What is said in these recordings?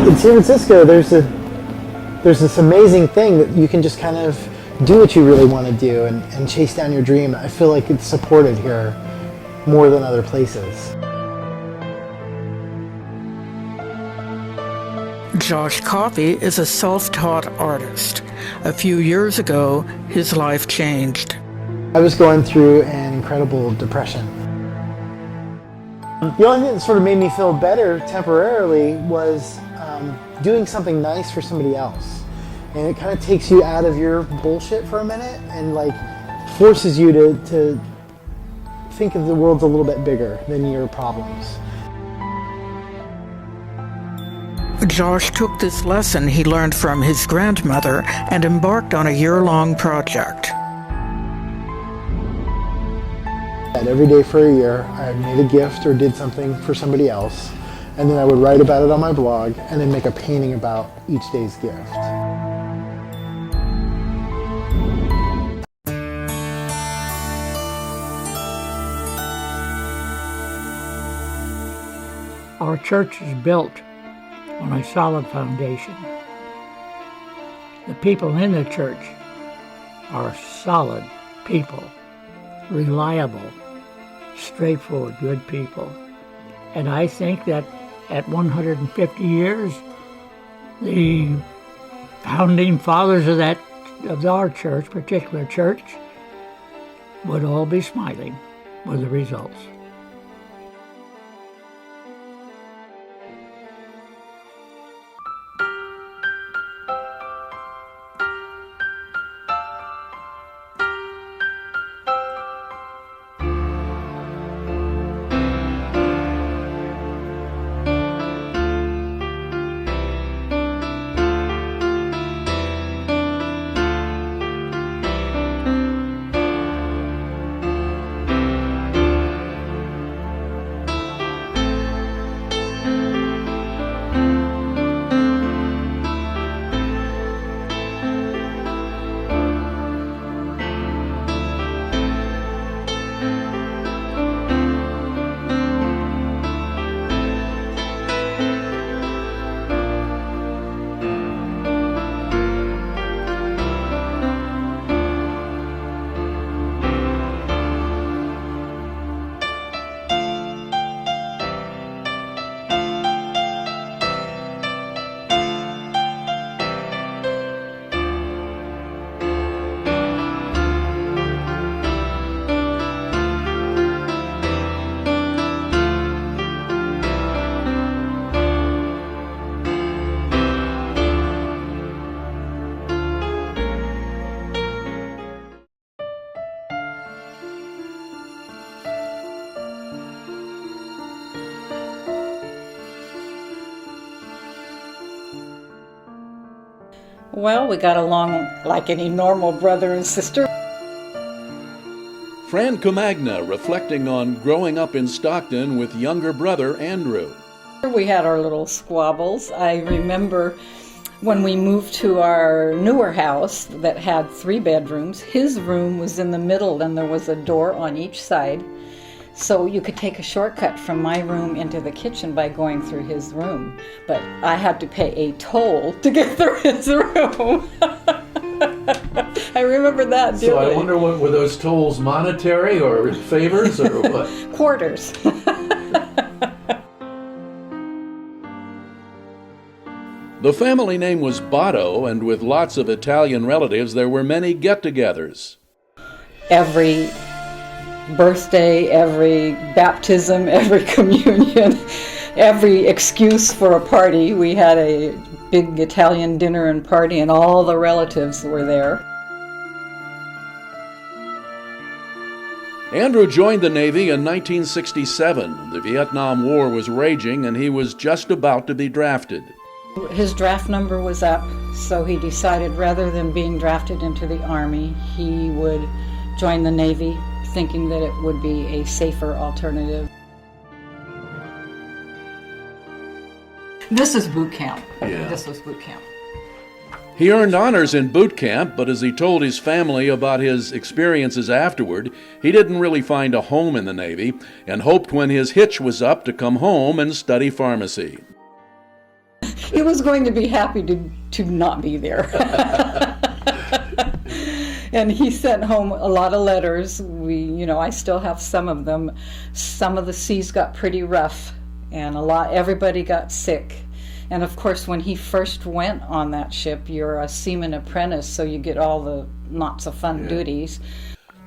in San Francisco, there's this amazing thing that you can just kind of do what you really want to do and chase down your dream. I feel like it's supported here more than other places. Josh Coffey is a self-taught artist. A few years ago, his life changed. I was going through an incredible depression. The only thing that sort of made me feel better temporarily was doing something nice for somebody else. And it kind of takes you out of your bullshit for a minute and like forces you to think of the world's a little bit bigger than your problems. Josh took this lesson he learned from his grandmother and embarked on a year-long project. Every day for a year, I made a gift or did something for somebody else, and then I would write about it on my blog and then make a painting about each day's gift. Our church is built on a solid foundation. The people in the church are solid people, reliable, straightforward, good people. And I think that at 150 years, the founding fathers of our church, particular church, would all be smiling with the results. Well, we got along like any normal brother and sister. Fran Comagna reflecting on growing up in Stockton with younger brother Andrew. We had our little squabbles. I remember when we moved to our newer house that had 3 bedrooms, his room was in the middle and there was a door on each side. So you could take a shortcut from my room into the kitchen by going through his room. But I had to pay a toll to get through his room. I remember that dearly. So I wonder, were those tolls monetary or favors or what? Quarters. The family name was Botto, and with lots of Italian relatives, there were many get-togethers. Every birthday, every baptism, every communion, every excuse for a party. We had a big Italian dinner and party and all the relatives were there. Andrew joined the Navy in 1967. The Vietnam War was raging and he was just about to be drafted. His draft number was up, so he decided rather than being drafted into the Army, he would join the Navy, thinking that it would be a safer alternative. This is boot camp. Yeah. This was boot camp. He earned honors in boot camp, but as he told his family about his experiences afterward, he didn't really find a home in the Navy and hoped when his hitch was up to come home and study pharmacy. he was going to be happy to not be there. And he sent home a lot of letters. I still have some of them. Some of the seas got pretty rough, and everybody got sick. And of course, when he first went on that ship, you're a seaman apprentice, so you get all the not so fun duties.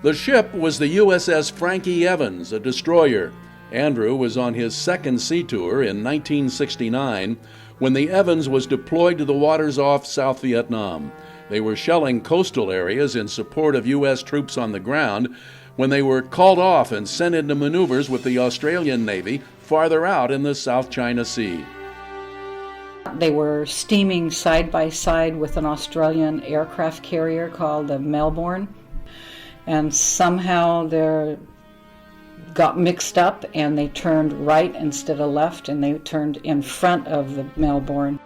The ship was the USS Frankie Evans, a destroyer. Andrew was on his second sea tour in 1969 when the Evans was deployed to the waters off South Vietnam. They were shelling coastal areas in support of U.S. troops on the ground when they were called off and sent into maneuvers with the Australian Navy farther out in the South China Sea. They were steaming side by side with an Australian aircraft carrier called the Melbourne, and somehow they got mixed up and they turned right instead of left, and they turned in front of the Melbourne.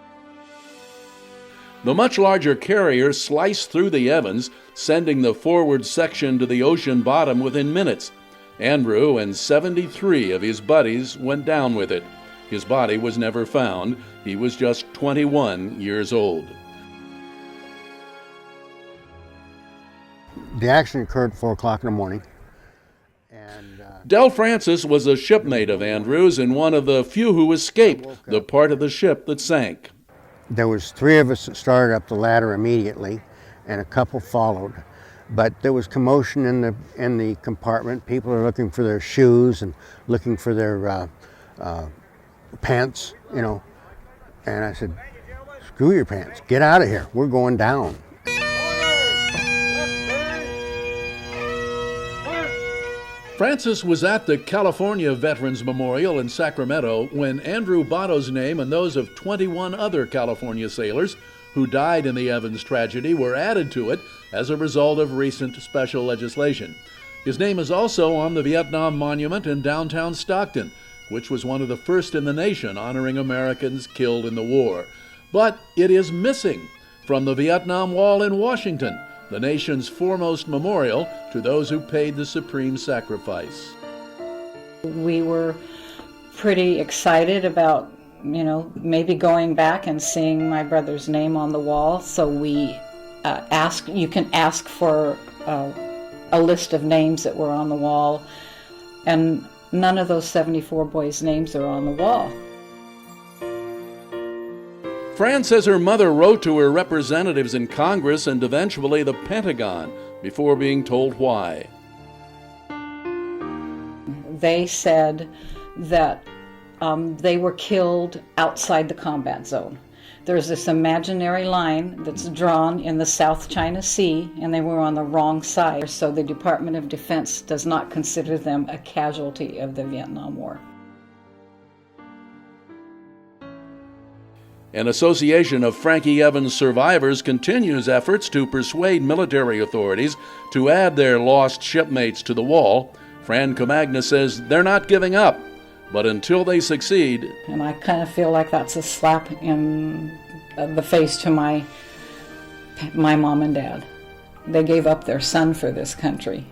The much larger carrier sliced through the Evans, sending the forward section to the ocean bottom within minutes. Andrew and 73 of his buddies went down with it. His body was never found. He was just 21 years old. The accident occurred at 4 o'clock in the morning. Del Francis was a shipmate of Andrew's and one of the few who escaped the part of the ship that sank. There was 3 of us that started up the ladder immediately, and a couple followed. But there was commotion in the compartment. People are looking for their shoes and looking for their pants, And I said, "Screw your pants! Get out of here! We're going down." Francis was at the California Veterans Memorial in Sacramento when Andrew Botto's name and those of 21 other California sailors who died in the Evans tragedy were added to it as a result of recent special legislation. His name is also on the Vietnam Monument in downtown Stockton, which was one of the first in the nation honoring Americans killed in the war. But it is missing from the Vietnam Wall in Washington, the nation's foremost memorial to those who paid the supreme sacrifice. We were pretty excited about, maybe going back and seeing my brother's name on the wall. So we you can ask for a list of names that were on the wall, and none of those 74 boys' names are on the wall. Fran says her mother wrote to her representatives in Congress and eventually the Pentagon before being told why. They said that they were killed outside the combat zone. There's this imaginary line that's drawn in the South China Sea, and they were on the wrong side, so the Department of Defense does not consider them a casualty of the Vietnam War. An association of Frankie Evans survivors continues efforts to persuade military authorities to add their lost shipmates to the wall. Fran Camagna says they're not giving up, but until they succeed. And I kind of feel like that's a slap in the face to my mom and dad. They gave up their son for this country.